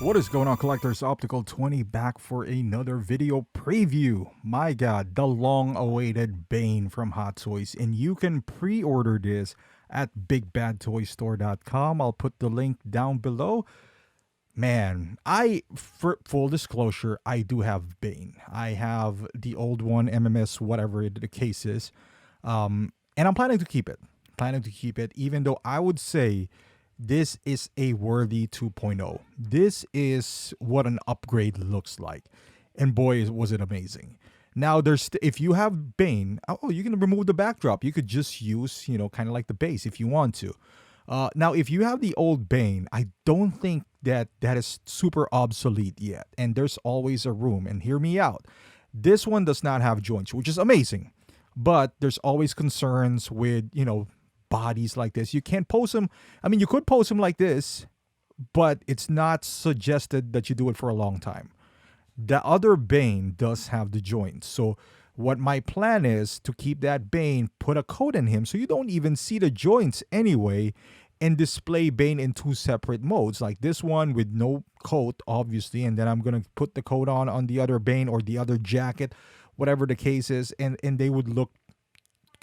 What is going on, collectors? Optical 20 back for another video preview. My god, the long awaited Bane from Hot Toys, and you can pre-order this at bigbadtoystore.com. I'll put the link down below. Man, for full disclosure, I do have Bane. I have the old one, MMS, whatever the case is, and I'm planning to keep it. Even though I would say this is a worthy 2.0. This is what an upgrade looks like. And boy, was it amazing. Now, if you have Bane, you can remove the backdrop. You could just use, kind of like the base if you want to. Now, if you have the old Bane, I don't think that is super obsolete yet. And there's always a room. And hear me out. This one does not have joints, which is amazing. But there's always concerns with, bodies like this. You can't pose them. I mean, you could pose them like this, but it's not suggested that you do it for a long time. The other Bane does have the joints. So what my plan is to keep that Bane, put a coat in him so you don't even see the joints anyway, and display Bane in two separate modes, like this one with no coat, obviously, and then I'm going to put the coat on the other Bane or the other jacket, whatever the case is, and they would look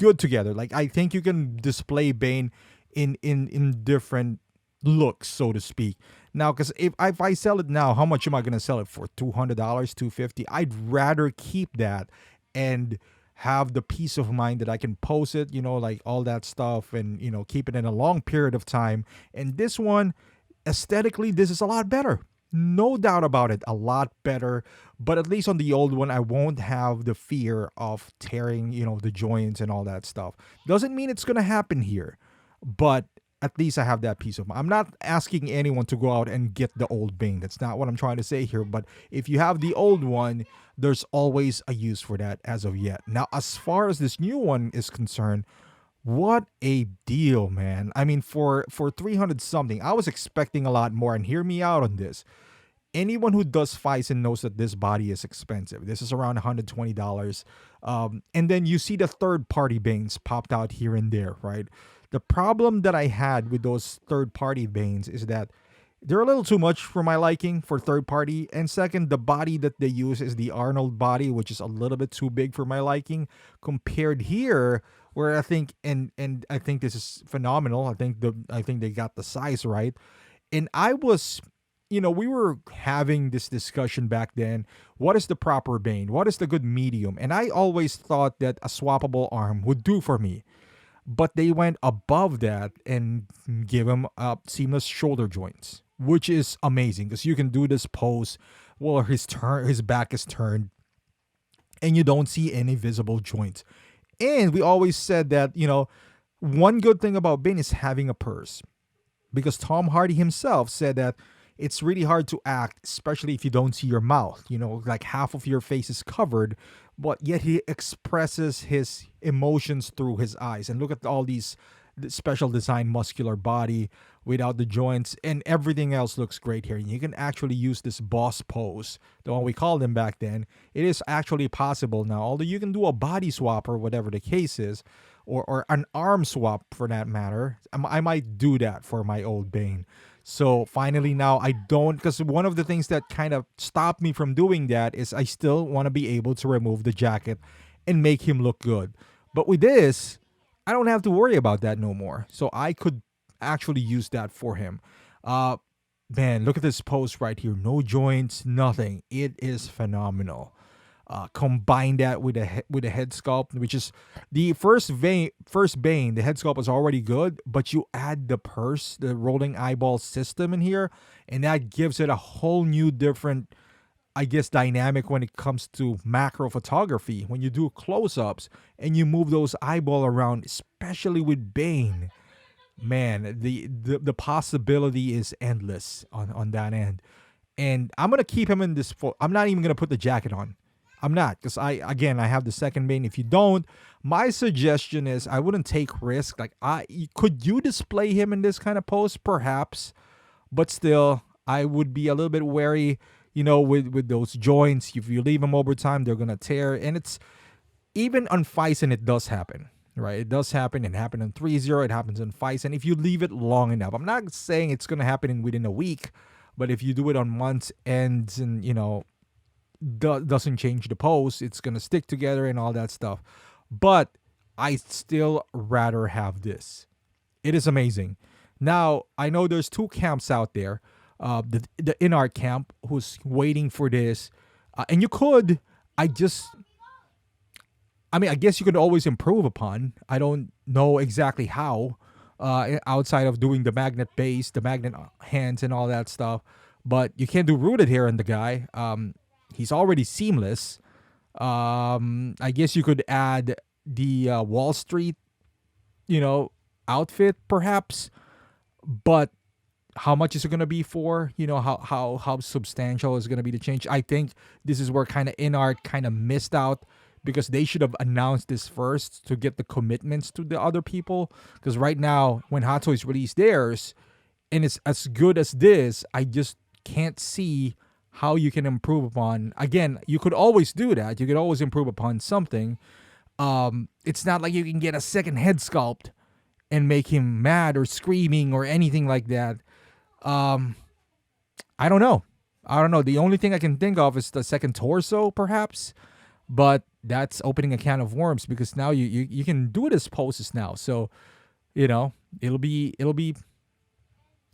good together. Like, I think you can display Bane in different looks, so to speak. Now, because if I sell it now, how much am I gonna sell it for? $200, $250? I'd rather keep that and have the peace of mind that I can post it, like all that stuff, and keep it in a long period of time. And this one, aesthetically, this is a lot better. No doubt about it, a lot better. But at least on the old one, I won't have the fear of tearing, the joints and all that stuff. Doesn't mean it's going to happen here, but at least I have that peace of mind. I'm not asking anyone to go out and get the old Bane. That's not what I'm trying to say here. But if you have the old one, there's always a use for that as of yet. Now, as far as this new one is concerned, what a deal, man. I mean, for 300 something, I was expecting a lot more. And hear me out on this. Anyone who does Phison knows that this body is expensive. This is around $120. And then you see the third-party Banes popped out here and there, right? The problem that I had with those third-party Banes is that they're a little too much for my liking for third-party. And second, the body that they use is the Arnold body, which is a little bit too big for my liking, compared here, where I think and I think this is phenomenal. I think they got the size right. And I was, we were having this discussion back then. What is the proper Bane? What is the good medium? And I always thought that a swappable arm would do for me. But they went above that and give him seamless shoulder joints, which is amazing because you can do this pose while his back is turned and you don't see any visible joints. And we always said that, one good thing about Bane is having a purse, because Tom Hardy himself said that it's really hard to act, especially if you don't see your mouth. Like half of your face is covered, but yet he expresses his emotions through his eyes. And look at all these special design muscular body without the joints, and everything else looks great here. And you can actually use this boss pose, the one we called him back then. It is actually possible now, although you can do a body swap or whatever the case is, or an arm swap for that matter. I might do that for my old Bane. So finally now I don't, because one of the things that kind of stopped me from doing that is I still want to be able to remove the jacket and make him look good. But with this, I don't have to worry about that no more. So I could actually use that for him. Man, look at this pose right here. No joints, nothing. It is phenomenal. Combine that with a head sculpt, which is the first Bane. The head sculpt is already good, but you add the purse, the rolling eyeball system in here, and that gives it a whole new different, I guess, dynamic when it comes to macro photography. When you do close-ups and you move those eyeball around, especially with Bane, man, the possibility is endless on that end. And I'm gonna keep him in this. I'm not even gonna put the jacket on. I'm not, because I have the second Bane. If you don't, my suggestion is I wouldn't take risk. Like, could you display him in this kind of pose? Perhaps, but still, I would be a little bit wary, with those joints. If you leave them over time, they're gonna tear. And it's even on Phison, it does happen. right? It does happen. It happened in 3.0. It happens in Phison. If you leave it long enough, I'm not saying it's going to happen within a week, But if you do it on months ends and doesn't change the pose, it's gonna stick together and all that stuff. But I still rather have this. It is amazing. Now I know there's two camps out there. The in art camp who's waiting for this, and you could. I mean, I guess you could always improve upon. I don't know exactly how, outside of doing the magnet base, the magnet hands, and all that stuff. But you can't do rooted hair on the guy. He's already seamless. I guess you could add the Wall Street, outfit perhaps. But how much is it going to be for? How substantial is going to be the change? I think this is where kind of InArt kind of missed out, because they should have announced this first to get the commitments to the other people. Because right now, when Hot Toys released theirs, and it's as good as this, I just can't see how you can improve upon. Again, you could always do that. You could always improve upon something. It's not like you can get a second head sculpt and make him mad or screaming or anything like that. I don't know. The only thing I can think of is the second torso, perhaps. But that's opening a can of worms, because now you can do it as poses now. So, it'll be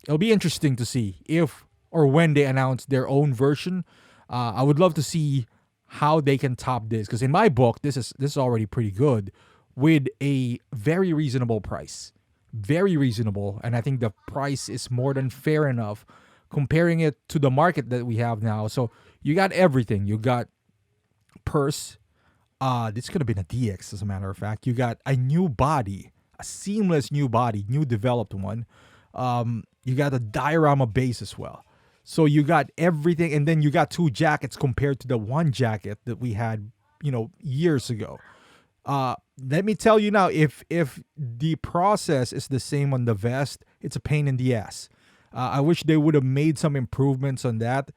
interesting to see if or when they announce their own version. I would love to see how they can top this, because in my book, this is already pretty good with a very reasonable price. Very reasonable, and I think the price is more than fair enough comparing it to the market that we have now. So you got everything. You got purse. This could have been a DX, as a matter of fact. You got a new body, a seamless new body, new developed one. You got a diorama base as well. So you got everything, and then you got two jackets compared to the one jacket that we had, years ago. Let me tell you now, if the process is the same on the vest, it's a pain in the ass. I wish they would have made some improvements on that,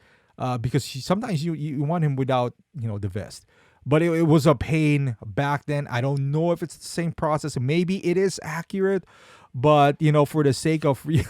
because sometimes you want him without the vest. But it was a pain back then. I don't know if it's the same process. Maybe it is accurate, but for the sake of we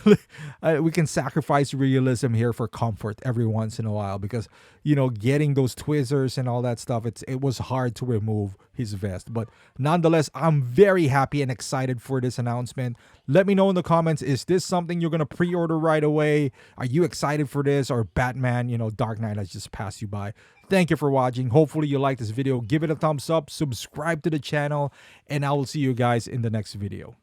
can sacrifice realism here for comfort every once in a while, because getting those tweezers and all that stuff, it was hard to remove his vest. But nonetheless, I'm very happy and excited for this announcement. Let me know in the comments, is this something you're gonna pre-order right away? Are you excited for this, or Batman Dark Knight has just passed you by? Thank you for watching. Hopefully you like this video. Give it a thumbs up, subscribe to the channel, and I will see you guys in the next video.